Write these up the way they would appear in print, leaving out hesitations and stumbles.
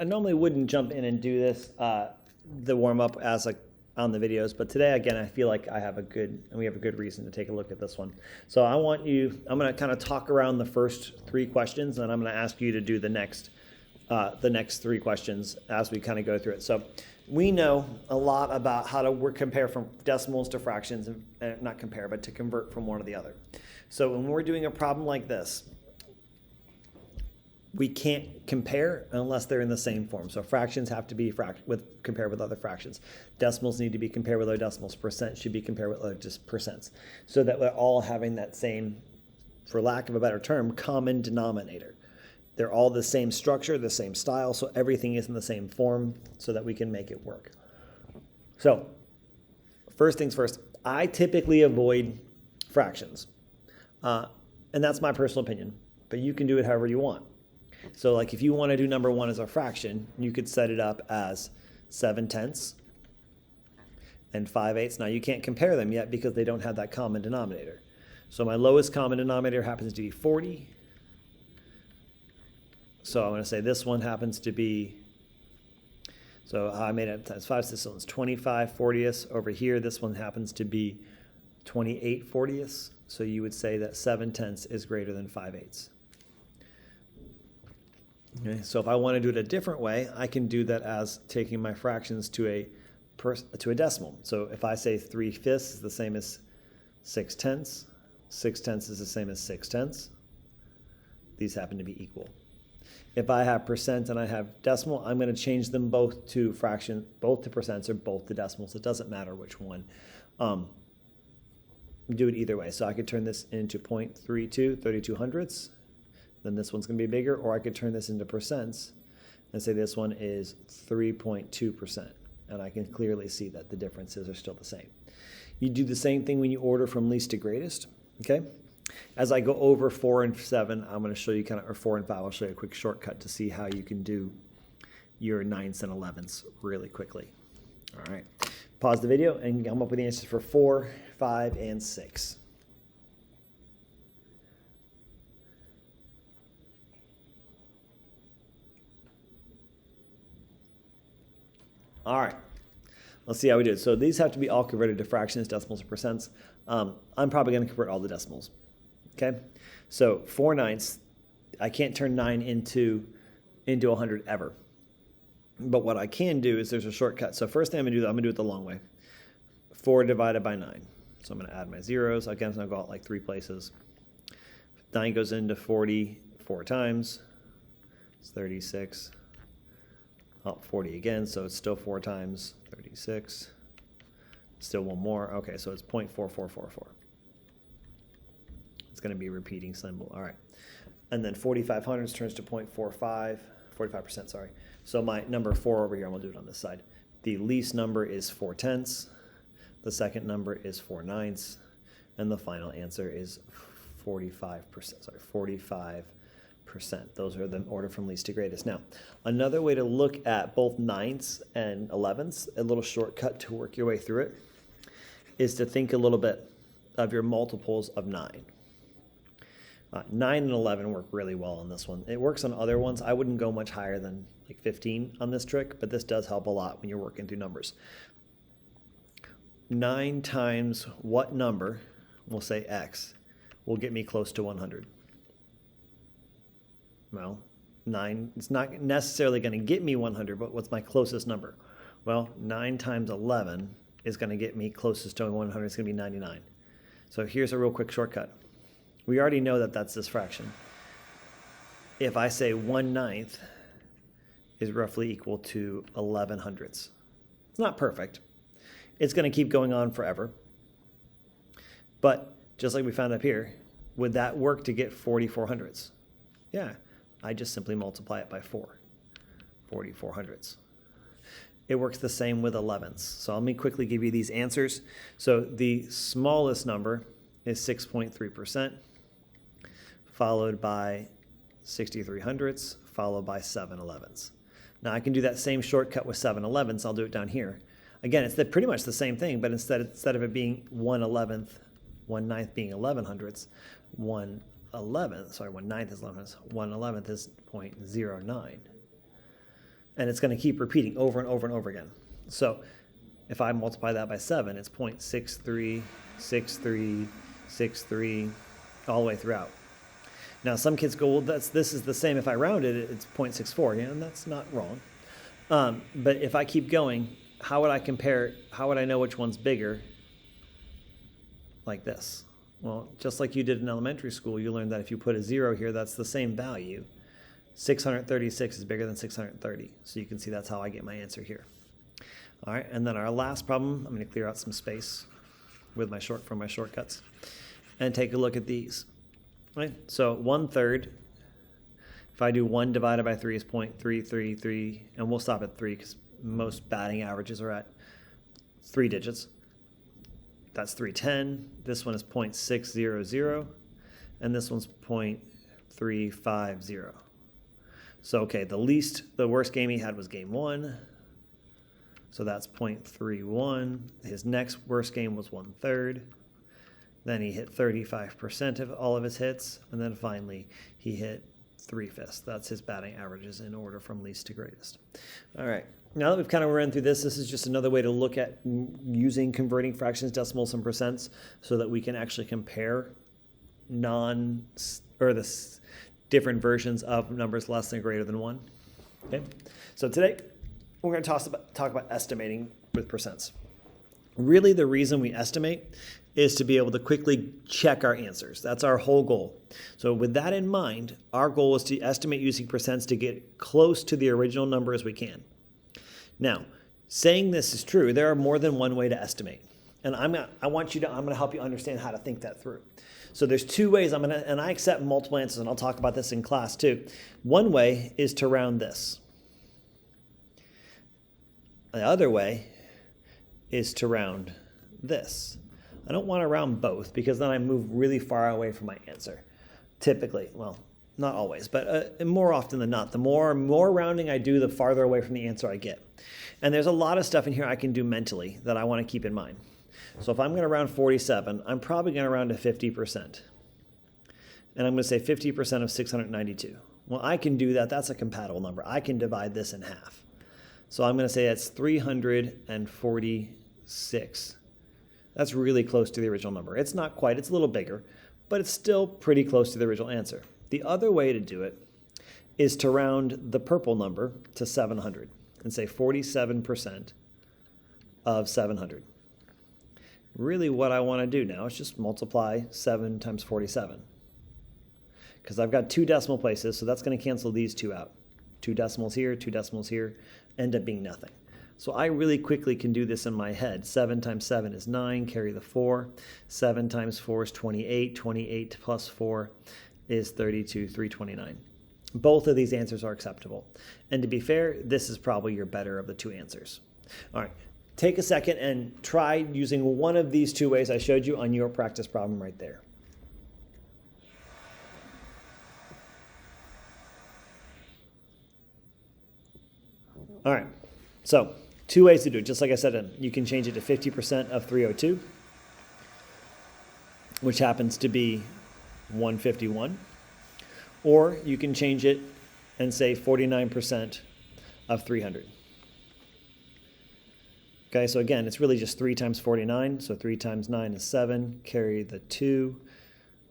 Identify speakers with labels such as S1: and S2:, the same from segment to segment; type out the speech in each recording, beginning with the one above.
S1: I normally wouldn't jump in and do this, the warm up as like on the videos, but today again, I feel like we have a good reason to take a look at this one. So I'm going to kind of talk around the first three questions, and I'm going to ask you to do the next three questions as we kind of go through it. So we know a lot about how to compare from decimals to fractions, and not compare, but to convert from one to the other. So when we're doing a problem like this, we can't compare unless they're in the same form. So fractions have to be compared with other fractions. Decimals need to be compared with other decimals. Percent should be compared with other percents. So that we're all having that same, for lack of a better term, common denominator. They're all the same structure, the same style, so everything is in the same form so that we can make it work. So first things first, I typically avoid fractions. And that's my personal opinion, but you can do it however you want. So like if you want to do number one as a fraction, you could set it up as 7/10 and 5/8. Now you can't compare them yet because they don't have that common denominator. So my lowest common denominator happens to be 40. So I'm going to say this one happens to be, so I made it times 5, so it's 25/40. Over here, this one happens to be 28/40. So you would say that 7/10 is greater than 5/8. Okay, so if I want to do it a different way, I can do that as taking my fractions to a decimal. So if I say 3/5 is the same as 6/10, 6/10 is the same as 6/10. These happen to be equal. If I have percent and I have decimal, I'm going to change them both to fraction, both to percents or both to decimals. It doesn't matter which one. Do it either way. So I could turn this into 0.32, 32 hundredths. Then this one's going to be bigger, or I could turn this into percents and say this one is 3.2%. And I can clearly see that the differences are still the same. You do the same thing when you order from least to greatest, okay? As I go over 4 and 7, I'm going to show you or 4 and 5, I'll show you a quick shortcut to see how you can do your 9s and 11s really quickly. All right, pause the video and come up with the answers for 4, 5, and 6. All right, let's see how we do it. So these have to be all converted to fractions, decimals, or percents. I'm probably going to convert all the decimals. Okay, so 4/9, I can't turn 9 into 100 ever. But what I can do is there's a shortcut. So first thing I'm going to do it the long way. 4 divided by 9. So I'm going to add my zeros. Again, I'm going to go out like 3 places. 9 goes into 40 4 times. It's 36. Oh, 40 again, so it's still 4 times 36. Still one more. Okay, so it's 0.4444. It's going to be a repeating symbol. All right. And then 45 hundredths turns to 0.45, 45%, sorry. So my number 4 over here, I'm going to do it on this side. The least number is 4/10. The second number is 4/9. And the final answer is 45%, sorry, 45%. Those are the order from least to greatest. Now, another way to look at both 9s and 11s, a little shortcut to work your way through it, is to think a little bit of your multiples of 9. 9 and 11 work really well on this one. It works on other ones. I wouldn't go much higher than like 15 on this trick, but this does help a lot when you're working through numbers. 9 times what number, we'll say x, will get me close to 100? Well, 9, it's not necessarily going to get me 100, but what's my closest number? Well, 9 times 11 is going to get me closest to 100. It's going to be 99. So here's a real quick shortcut. We already know that that's this fraction. If I say 1/9 is roughly equal to 11 hundredths. It's not perfect. It's going to keep going on forever. But just like we found up here, would that work to get 44 hundredths? Yeah. I just simply multiply it by 4, 44 hundredths. It works the same with 11s. So let me quickly give you these answers. So the smallest number is 6.3%, followed by 63 hundredths, followed by 7/11. Now I can do that same shortcut with 7/11. I'll do it down here. Again, it's pretty much the same thing, but instead of it being 1/11, 1/9 being 11 hundredths, 1/11th is 11 hundredths, 1/11th is 0.09. And it's going to keep repeating over and over and over again. So if I multiply that by 7, it's 0.636363 all the way throughout. Now some kids go, well, this is the same. If I round it, it's 0.64. Yeah, and that's not wrong. But if I keep going, how would I compare? How would I know which one's bigger? Like this. Well, just like you did in elementary school, you learned that if you put a 0 here, that's the same value. 636 is bigger than 630. So you can see that's how I get my answer here. All right, and then our last problem, I'm going to clear out some space with from my shortcuts and take a look at these. Right? So 1/3, if I do 1 divided by 3 is 0.333, and we'll stop at 3 because most batting averages are at 3 digits. That's 310. This one is 0.600, and this one's 0.350. So, okay, the worst game he had was game 1. So that's 0.31. His next worst game was 1/3. Then he hit 35% of all of his hits. And then finally, he hit 3/5. That's his batting averages in order from least to greatest. All right. Now that we've kind of run through this is just another way to look at using converting fractions, decimals, and percents so that we can actually compare the different versions of numbers less than or greater than 1. Okay. So today, we're going to talk about estimating with percents. Really, the reason we estimate is to be able to quickly check our answers. That's our whole goal. So with that in mind, our goal is to estimate using percents to get close to the original number as we can. Now, saying this is true, there are more than one way to estimate. And I'm going to help you understand how to think that through. So there's 2 ways and I accept multiple answers, and I'll talk about this in class too. One way is to round this. The other way is to round this. I don't want to round both because then I move really far away from my answer. Typically, well, not always, but more often than not, the more rounding I do, the farther away from the answer I get. And there's a lot of stuff in here I can do mentally that I want to keep in mind. So if I'm going to round 47, I'm probably going to round to 50%. And I'm going to say 50% of 692. Well, I can do that. That's a compatible number. I can divide this in half. So I'm going to say that's 346. That's really close to the original number. It's not quite, it's a little bigger, but it's still pretty close to the original answer. The other way to do it is to round the purple number to 700 and say 47% of 700. Really what I want to do now is just multiply 7 times 47. Because I've got 2 decimal places, so that's going to cancel these 2 out. 2 decimals here, 2 decimals here, end up being nothing. So I really quickly can do this in my head. 7 times 7 is 9, carry the 4. 7 times 4 is 28. 28 plus 4 is 32, 329. Both of these answers are acceptable. And to be fair, this is probably your better of the 2 answers. All right, take a second and try using one of these 2 ways I showed you on your practice problem right there. All right, so 2 ways to do it. Just like I said, you can change it to 50% of 302, which happens to be 151. Or you can change it and say 49% of 300. Okay, so again, it's really just 3 times 49. So 3 times 9 is 7. Carry the 2,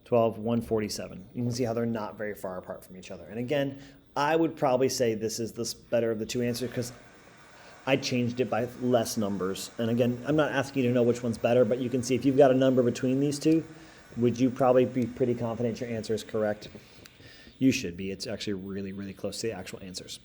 S1: 12, 147. You can see how they're not very far apart from each other. And again, I would probably say this is the better of the 2 answers because I changed it by less numbers. And again, I'm not asking you to know which one's better, but you can see if you've got a number between these 2, would you probably be pretty confident your answer is correct? You should be. It's actually really, really close to the actual answers.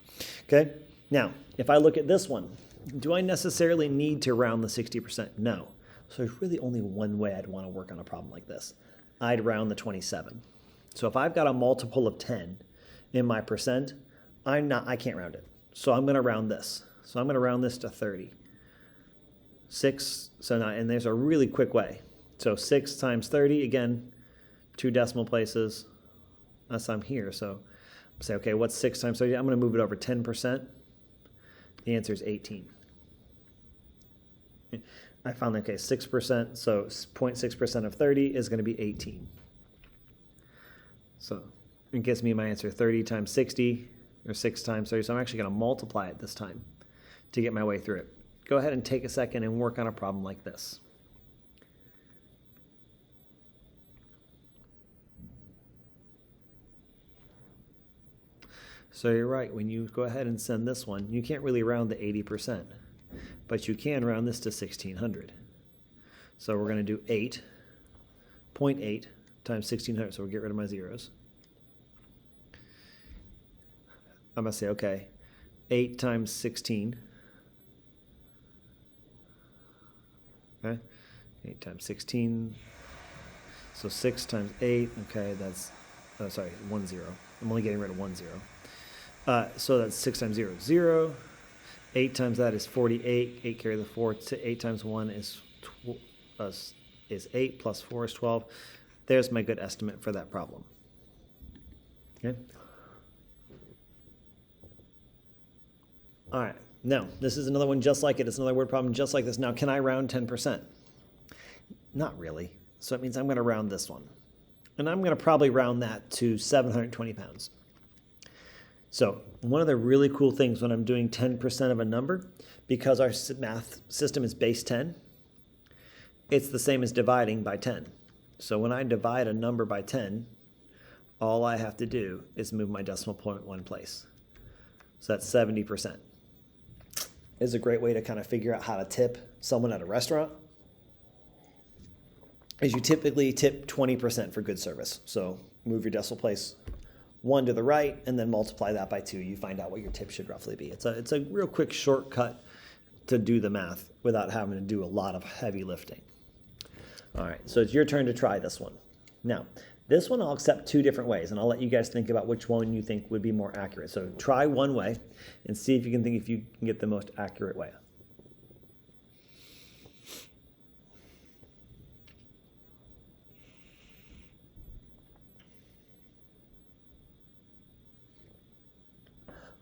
S1: Okay? Now, if I look at this one, do I necessarily need to round the 60%? No. So there's really only one way I'd want to work on a problem like this. I'd round the 27. So if I've got a multiple of 10 in my percent, I can't round it. So I'm going to round this. So I'm going to round this to 30. 6, so now, and there's a really quick way. So 6 times 30, again, 2 decimal places. Unless I'm here, so say, okay, what's 6 times 30? I'm going to move it over 10%. The answer is 18. I found, okay, 6%, so 0.6% of 30 is going to be 18. So it gives me my answer, 30 times 60 or 6 times 30. So I'm actually going to multiply it this time to get my way through it. Go ahead and take a second and work on a problem like this. So you're right, when you go ahead and send this one, you can't really round the 80%, but you can round this to 1600. So we're going to do 8.8 times 1600, so we'll get rid of my zeros. I'm going to say, okay, 8 times 16. Okay, 8 times 16. So 6 times 8, okay, that's, oh, sorry, 1 0. I'm only getting rid of 1 0. So that's 6 times 0 is 0. 8 times that is 48. 8 carry the 4. 8 times 1 is 8 plus 4 is 12. There's my good estimate for that problem. Okay. All right. Now, this is another one just like it. It's another word problem just like this. Now, can I round 10%? Not really. So it means I'm going to round this one. And I'm going to probably round that to 720 pounds. So one of the really cool things when I'm doing 10% of a number, because our math system is base 10, it's the same as dividing by 10. So when I divide a number by 10, all I have to do is move my decimal point one place. So that's 70%. It's a great way to kind of figure out how to tip someone at a restaurant. Is you typically tip 20% for good service. So move your decimal place one to the right and then multiply that by 2. You find out what your tip should roughly be. It's a real quick shortcut to do the math without having to do a lot of heavy lifting. All right, so it's your turn to try this one. Now, this one I'll accept 2 different ways, and I'll let you guys think about which one you think would be more accurate. So try one way and see if you can think if you can get the most accurate way.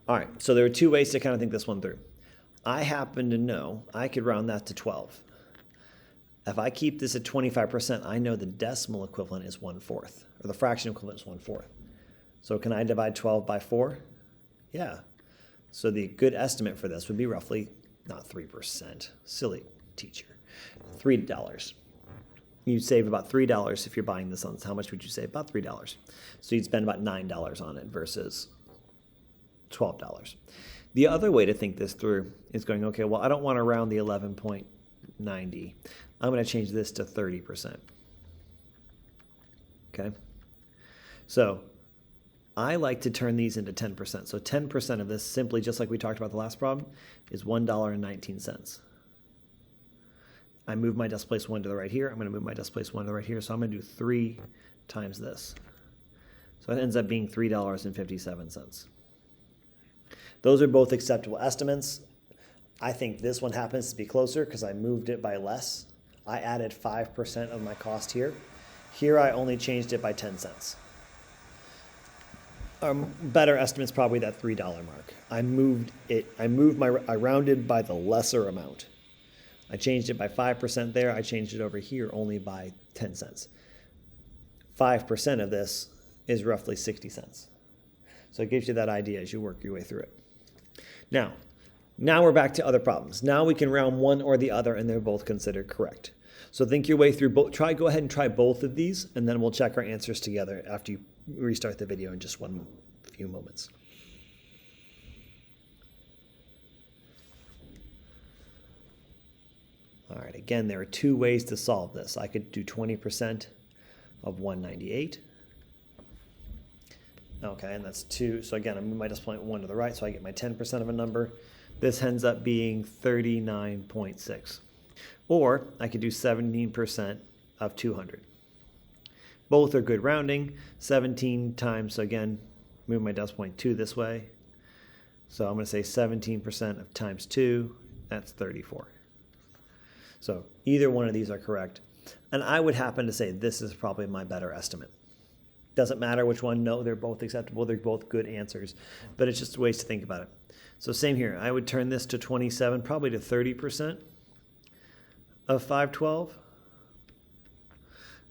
S1: All right, so there are 2 ways to kind of think this one through. I happen to know I could round that to 12. If I keep this at 25%, I know the decimal equivalent is 1/4, or the fraction equivalent is 1/4. So can I divide 12 by 4? Yeah. So the good estimate for this would be roughly, not 3%, silly teacher, $3. You'd save about $3 if you're buying this on. How much would you save? About $3. So you'd spend about $9 on it versus $12. The other way to think this through is going, okay, well, I don't want to round the 11.90. I'm going to change this to 30%. Okay? So I like to turn these into 10%. So 10% of this, simply just like we talked about the last problem, is $1.19. I move my decimal place 1 to the right here. I'm going to move my decimal place 1 to the right here. So I'm going to do 3 times this. So it ends up being $3.57. Those are both acceptable estimates. I think this one happens to be closer because I moved it by less. I added 5% of my cost here. Here I only changed it by 10 cents. Better estimate's probably that $3 mark. I rounded by the lesser amount. I changed it by 5% there. I changed it over here only by 10 cents. 5% of this is roughly 60 cents. So it gives you that idea as you work your way through it. Now we're back to other problems. Now we can round one or the other, and they're both considered correct. So think your way through both. Go ahead and try both of these, and then we'll check our answers together after you restart the video in just one few moments. All right, again, there are 2 ways to solve this. I could do 20% of 198. Okay, and that's 2. So again, I move my decimal point 1 to the right, so I get my 10% of a number. This ends up being 39.6. Or I could do 17% of 200. Both are good rounding. 17 times, so again, move my decimal point 2 this way. So I'm going to say 17% of times 2, that's 34. So either one of these are correct. And I would happen to say this is probably my better estimate. Doesn't matter which one. No, they're both acceptable. They're both good answers. But it's just ways to think about it. So same here. I would turn this to 27, probably to 30% of 512.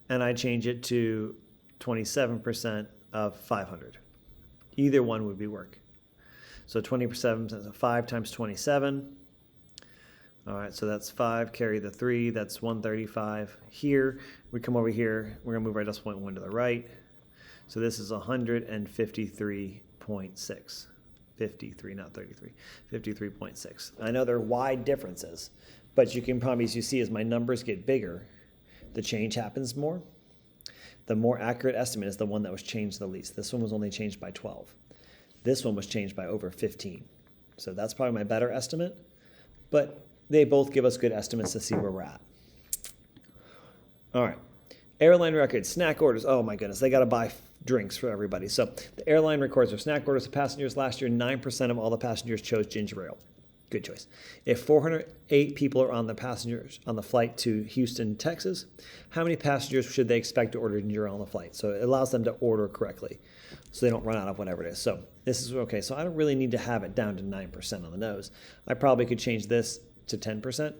S1: And I change it to 27% of 500. Either one would be work. So 27, so 5 times 27. All right, so that's 5, carry the 3, that's 135. Here, we come over here, we're gonna move our decimal point 1 to the right. So this is 153.6. 53, not 33, 53.6. I know there are wide differences, but you can probably, as you see, as my numbers get bigger, the change happens more. The more accurate estimate is the one that was changed the least. This one was only changed by 12. This one was changed by over 15. So that's probably my better estimate, but they both give us good estimates to see where we're at. All right, airline records, snack orders. Oh my goodness, they got to buy drinks for everybody. So the airline records their snack orders to passengers. Last year, 9% of all the passengers chose ginger ale. Good choice. If 408 people are on the flight to Houston, Texas, how many passengers should they expect to order ginger ale on the flight? So it allows them to order correctly so they don't run out of whatever it is. So this is okay. So I don't really need to have it down to 9% on the nose. I probably could change this to 10%.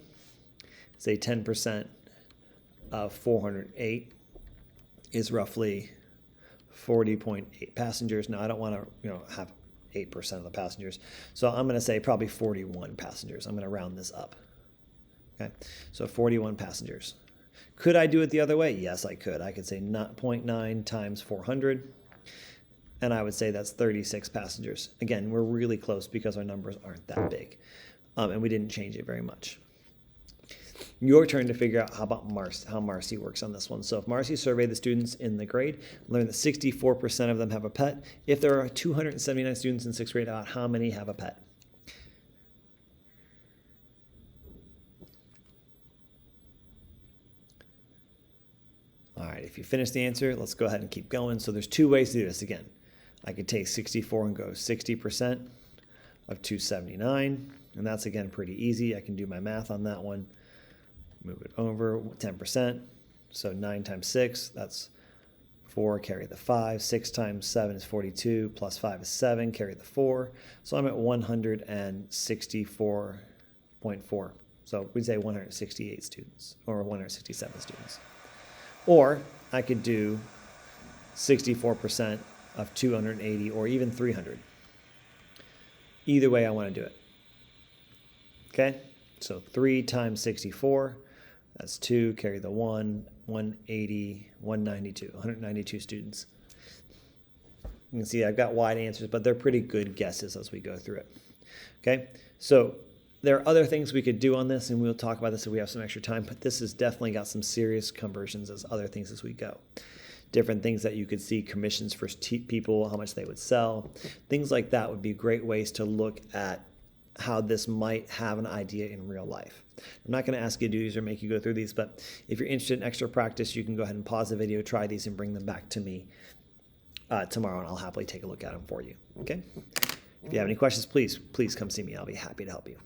S1: Say 10% of 408 is roughly 40.8 passengers. Now I don't want to, have 8% of the passengers. So I'm going to say probably 41 passengers. I'm going to round this up. Okay, so 41 passengers. Could I do it the other way? Yes, I could. I could say 0.9 times 400, and I would say that's 36 passengers. Again, we're really close because our numbers aren't that big, and we didn't change it very much. Your turn to figure out how Marcy works on this one. So if Marcy surveyed the students in the grade, learned that 64% of them have a pet. If there are 279 students in 6th grade, how many have a pet? All right, if you finish the answer, let's go ahead and keep going. So there's 2 ways to do this. Again, I could take 64 and go 60% of 279, and that's, again, pretty easy. I can do my math on that one. Move it over 10%. So 9 times 6, that's 4, carry the 5. 6 times 7 is 42, plus 5 is 7, carry the 4. So I'm at 164.4. So we'd say 168 students or 167 students. Or I could do 64% of 280 or even 300. Either way I want to do it. Okay, so 3 times 64. That's 2, carry the 1, 180, 192 students. You can see I've got wide answers, but they're pretty good guesses as we go through it. Okay, so there are other things we could do on this, and we'll talk about this if we have some extra time, but this has definitely got some serious conversions as other things as we go. Different things that you could see, commissions for people, how much they would sell. Things like that would be great ways to look at how this might have an idea in real life. I'm not going to ask you to do these or make you go through these, but if you're interested in extra practice, you can go ahead and pause the video, try these, and bring them back to me tomorrow, and I'll happily take a look at them for you. Okay? If you have any questions, please come see me. I'll be happy to help you.